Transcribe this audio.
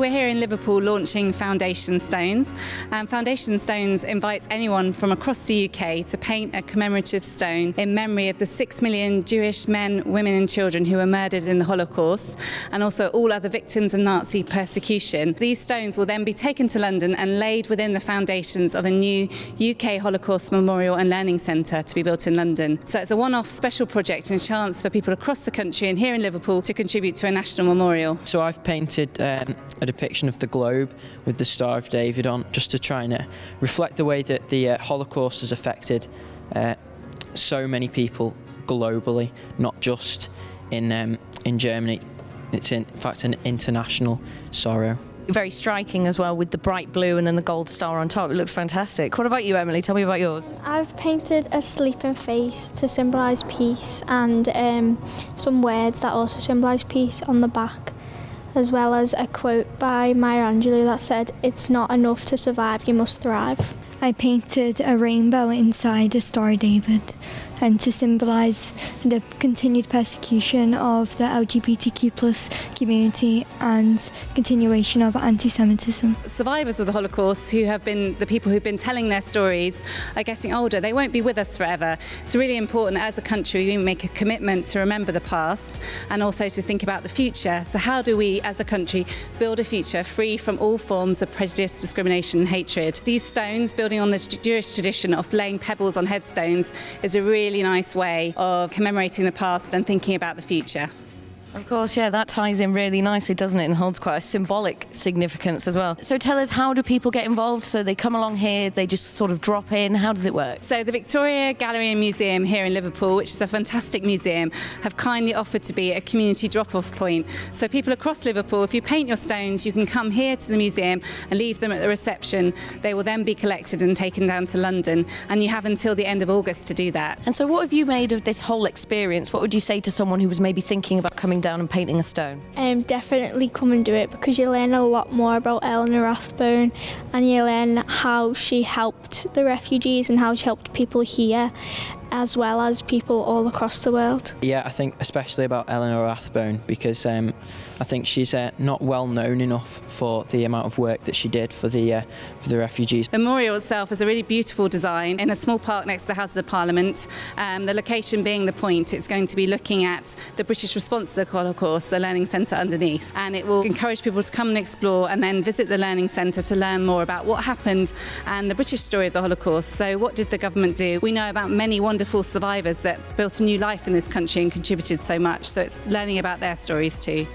we're here in Liverpool launching Foundation Stones. Foundation Stones invites anyone from across the UK to paint a commemorative stone in memory of the 6 million Jewish men, women and children who were murdered in the Holocaust, and also all other victims of Nazi persecution. These stones will then be taken to London and laid within the foundations of a new UK Holocaust Memorial and Learning Centre to be built in London. So it's a one-off special project and a chance for people across the country and here in Liverpool to contribute to a national memorial. So I've painted a depiction of the globe with the Star of David on, just to try and reflect the way that the Holocaust has affected so many people globally, not just in Germany. It's in fact an international sorrow. Very striking as well, with the bright blue and then the gold star on top. It looks fantastic. What about you, Emily? Tell me about yours. I've painted a sleeping face to symbolise peace, and some words that also symbolise peace on the back, as well as a quote by Maya Angelou that said, "It's not enough to survive, you must thrive." I painted a rainbow inside a Star of David, and to symbolise the continued persecution of the LGBTQ+ community and continuation of anti-Semitism. Survivors of the Holocaust, who have been the people who've been telling their stories, are getting older. They won't be with us forever. It's really important as a country we make a commitment to remember the past and also to think about the future. So how do we as a country build a future free from all forms of prejudice, discrimination and hatred? These stones, building on the Jewish tradition of laying pebbles on headstones, is a really nice way of commemorating the past and thinking about the future. Of course, yeah, that ties in really nicely, doesn't it? And holds quite a symbolic significance as well. So tell us, how do people get involved? So they come along here, they just sort of drop in. How does it work? So the Victoria Gallery and Museum here in Liverpool, which is a fantastic museum, have kindly offered to be a community drop-off point. So people across Liverpool, if you paint your stones, you can come here to the museum and leave them at the reception. They will then be collected and taken down to London, and you have until the end of August to do that. And so what have you made of this whole experience? What would you say to someone who was maybe thinking about coming down and painting a stone? Definitely come and do it, because you learn a lot more about Eleanor Rathbone, and you learn how she helped the refugees and how she helped people here as well as people all across the world. Yeah, I think especially about Eleanor Rathbone, because I think she's not well known enough for the amount of work that she did for the refugees. The memorial itself is a really beautiful design in a small park next to the Houses of Parliament. The location being the point, it's going to be looking at the British response to the Holocaust, the Learning Centre underneath, and it will encourage people to come and explore and then visit the Learning Centre to learn more about what happened and the British story of the Holocaust. So what did the government do? We know about many wonderful survivors that built a new life in this country and contributed so much, so it's learning about their stories too.